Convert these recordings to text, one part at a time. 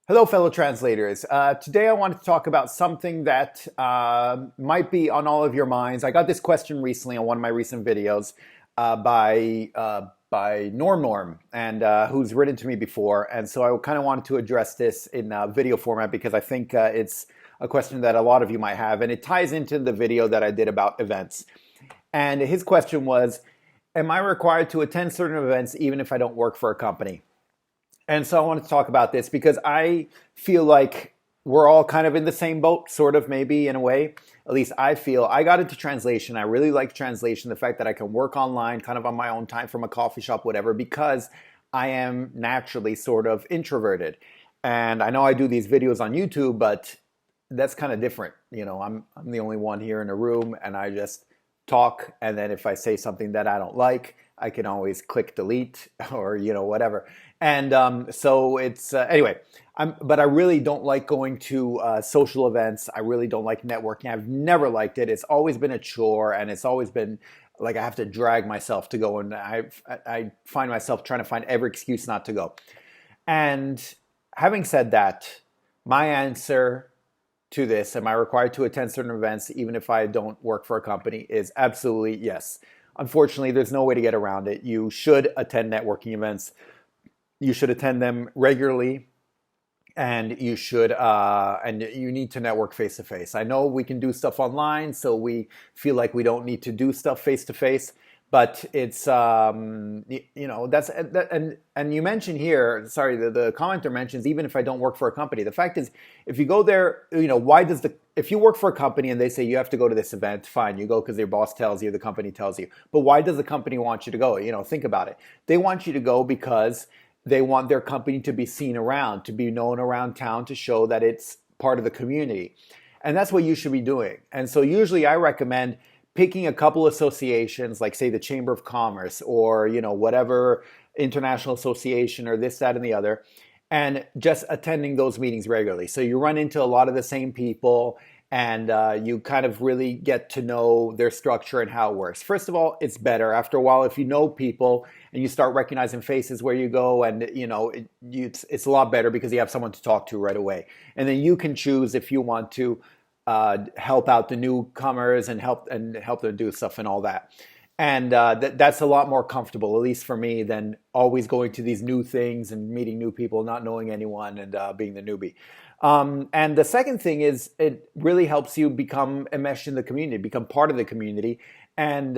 Hello, fellow translators. Today I wanted to talk about something that might be on all of your minds. I got this question recently on one of my recent videos by Norm, and who's written to me before. And so I kind of wanted to address this in video format because I think it's a question that a lot of you might have, and it ties into the video that I did about events. And his question was, am I required to attend certain events even if I don't work for a company? And so I wanted to talk about this because I feel like we're all kind of in the same boat, sort of, maybe in a way. At least I feel. I got into translation. I really like translation, the fact that I can work online kind of on my own time from a coffee shop, whatever, because I am naturally sort of introverted. And I know I do these videos on YouTube, but that's kind of different. I'm the only one here in a room and I just talk. And then if I say something that I don't like, I can always click delete or, whatever. And so it's, anyway, but I really don't like going to social events. I really don't like networking. I've never liked it. It's always been a chore, and it's always been like I have to drag myself to go, and I find myself trying to find every excuse not to go. And having said that, my answer to this, am I required to attend certain events even if I don't work for a company, is absolutely yes. Unfortunately, there's no way to get around it. You should attend networking events. You should attend them regularly, and you should and you need to network face to face. I know we can do stuff online, so we feel like we don't need to do stuff face to face. But it's that's and you mentioned here. Sorry, the commenter mentions even if I don't work for a company. The fact is, if you go there, if you work for a company and they say you have to go to this event, fine, you go because your boss tells you, the company tells you. But why does the company want you to go? Think about it. They want you to go because they want their company to be seen around, to be known around town, to show that it's part of the community. And that's what you should be doing. And so usually I recommend picking a couple associations, like say the Chamber of Commerce or, whatever international association or this, that, and the other, and just attending those meetings regularly. So you run into a lot of the same people, and you kind of really get to know their structure and how it works. First of all, it's better after a while if you know people and you start recognizing faces where you go, and it's a lot better because you have someone to talk to right away. And then you can choose if you want to help out the newcomers and help them do stuff and all that. And that's a lot more comfortable, at least for me, than always going to these new things and meeting new people, not knowing anyone, and being the newbie. And the second thing is it really helps you become enmeshed in the community, become part of the community. And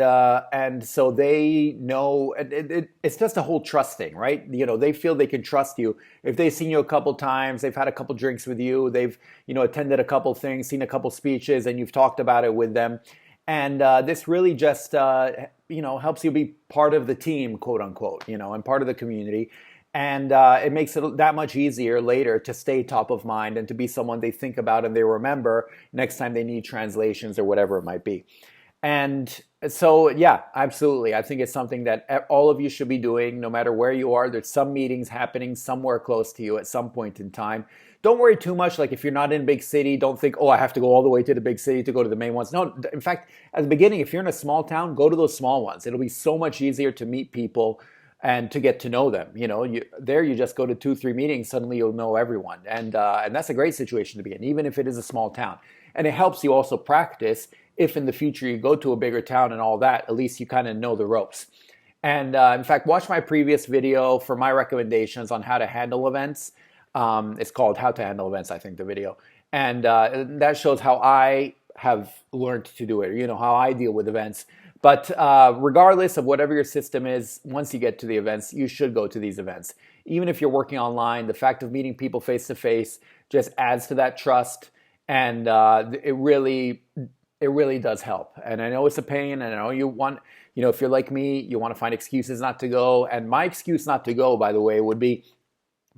so they know it's just a whole trust thing, right? They feel they can trust you. If they've seen you a couple times, they've had a couple drinks with you, they've, attended a couple things, seen a couple speeches, and you've talked about it with them. And this really just, helps you be part of the team, quote unquote, and part of the community. And it makes it that much easier later to stay top of mind and to be someone they think about and they remember next time they need translations or whatever it might be. And so, yeah, absolutely. I think it's something that all of you should be doing no matter where you are. There's some meetings happening somewhere close to you at some point in time. Don't worry too much. Like if you're not in a big city, don't think, oh, I have to go all the way to the big city to go to the main ones. No, in fact, at the beginning, if you're in a small town, go to those small ones. It'll be so much easier to meet people and to get to know them. You just go to 2-3 meetings, suddenly you'll know everyone. And that's a great situation to be in, even if it is a small town. And it helps you also practice if in the future you go to a bigger town and all that, at least you kind of know the ropes. And in fact, watch my previous video for my recommendations on how to handle events. It's called How to Handle Events, I think, the video. And that shows how I have learned to do it, how I deal with events. But regardless of whatever your system is, once you get to the events, you should go to these events. Even if you're working online, the fact of meeting people face to face just adds to that trust. And it really does help. And I know it's a pain, and I know you want, if you're like me, you want to find excuses not to go. And my excuse not to go, by the way, would be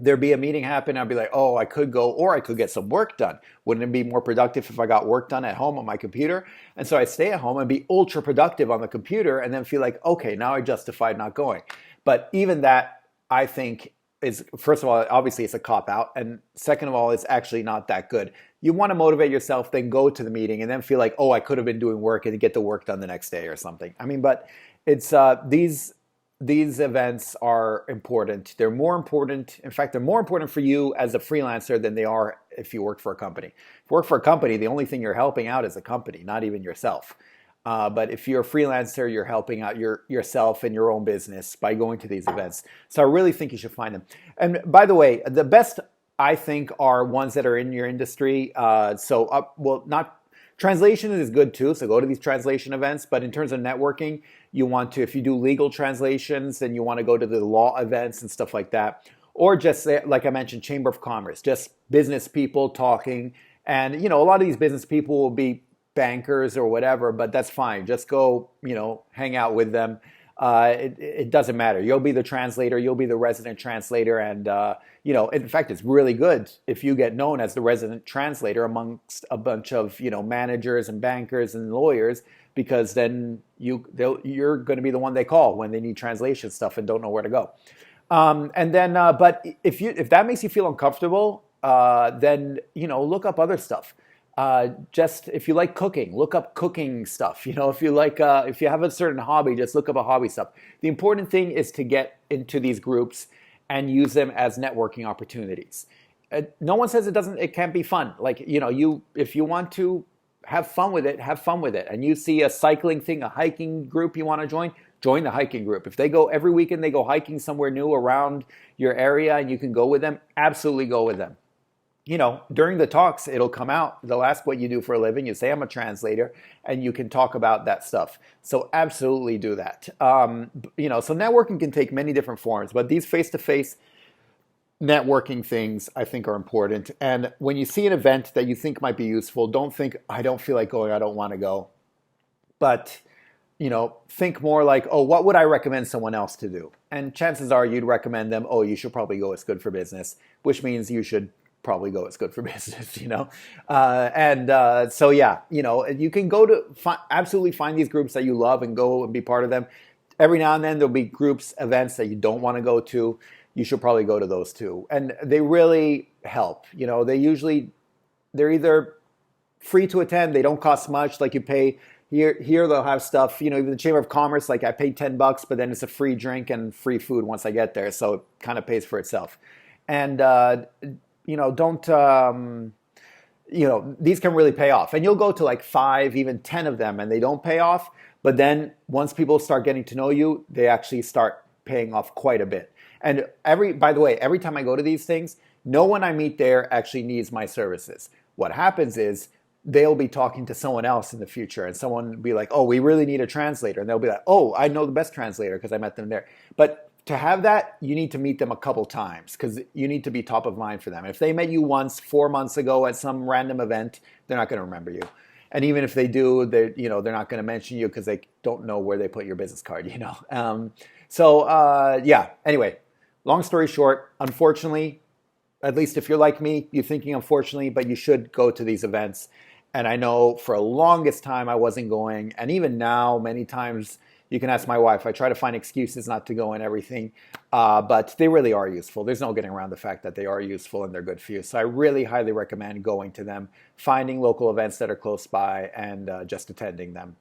there'd be a meeting happen. I'd be like, oh, I could go, or I could get some work done. Wouldn't it be more productive if I got work done at home on my computer? And so I stay at home and be ultra productive on the computer and then feel like, okay, now I justified not going. But even that, I think, is, first of all, obviously it's a cop-out. And second of all, it's actually not that good. You want to motivate yourself, then go to the meeting and then feel like, oh, I could have been doing work and get the work done the next day or something. I mean, but it's these these events are important. They're more important. In fact, they're more important for you as a freelancer than they are if you work for a company. If you work for a company, the only thing you're helping out is a company, not even yourself. But if you're a freelancer, you're helping out yourself and your own business by going to these events. So I really think you should find them. And by the way, the best I think are ones that are in your industry. Well, not translation is good too. So go to these translation events. But in terms of networking, you want to, if you do legal translations, then you want to go to the law events and stuff like that. Or just like I mentioned, Chamber of Commerce, just business people talking. And, a lot of these business people will be bankers or whatever, but that's fine. Just go, hang out with them. It doesn't matter. You'll be the translator. You'll be the resident translator. And, in fact, it's really good if you get known as the resident translator amongst a bunch of, managers and bankers and lawyers, because then you're going to be the one they call when they need translation stuff and don't know where to go. But if that makes you feel uncomfortable, then, look up other stuff. Just if you like cooking, look up cooking stuff. If you have a certain hobby, just look up a hobby stuff. The important thing is to get into these groups and use them as networking opportunities. No one says it can't be fun. If you want to have fun with it, have fun with it. And you see a cycling thing, a hiking group you want to join the hiking group. If they go every weekend, they go hiking somewhere new around your area and you can go with them, absolutely go with them. During the talks, it'll come out. They'll ask what you do for a living. You say, I'm a translator, and you can talk about that stuff. So absolutely do that. So networking can take many different forms, but these face-to-face networking things I think are important. And when you see an event that you think might be useful, don't think, I don't feel like going, I don't want to go. But, think more like, oh, what would I recommend someone else to do? And chances are you'd recommend them, oh, you should probably go, it's good for business, which means you should probably go, it's good for business, you can go to absolutely find these groups that you love and go and be part of them. Every now and then there'll be events that you don't want to go to. You should probably go to those too. And they really help. They're either free to attend, they don't cost much, like you pay here they'll have stuff, even the Chamber of Commerce, like I paid $10, but then it's a free drink and free food once I get there. So it kind of pays for itself. And, these can really pay off. And you'll go to like 5, even 10 of them, and they don't pay off. But then once people start getting to know you, they actually start paying off quite a bit. And by the way, every time I go to these things, no one I meet there actually needs my services. What happens is they'll be talking to someone else in the future, and someone will be like, oh, we really need a translator. And they'll be like, oh, I know the best translator because I met them there. But to have that, you need to meet them a couple times because you need to be top of mind for them. If they met you once 4 months ago at some random event, they're not going to remember you. And even if they do, they're not going to mention you because they don't know where they put your business card, Anyway, long story short, unfortunately, at least if you're like me, you're thinking unfortunately, but you should go to these events. And I know for a longest time I wasn't going. And even now, many times, you can ask my wife. I try to find excuses not to go and everything, but they really are useful. There's no getting around the fact that they are useful and they're good for you. So I really highly recommend going to them, finding local events that are close by and just attending them.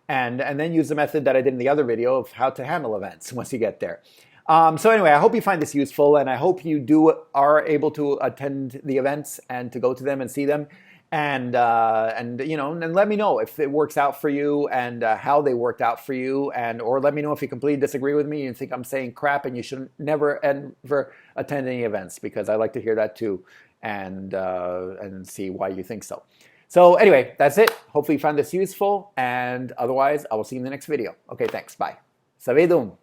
And then use the method that I did in the other video of how to handle events once you get there. So anyway, I hope you find this useful, and I hope you are able to attend the events and to go to them and see them. And let me know if it works out for you and how they worked out for you, or let me know if you completely disagree with me and think I'm saying crap and you should never ever attend any events, because I like to hear that too and see why you think so. So anyway, that's it. Hopefully you found this useful, and otherwise I will see you in the next video. Okay, thanks. Bye. Savedum.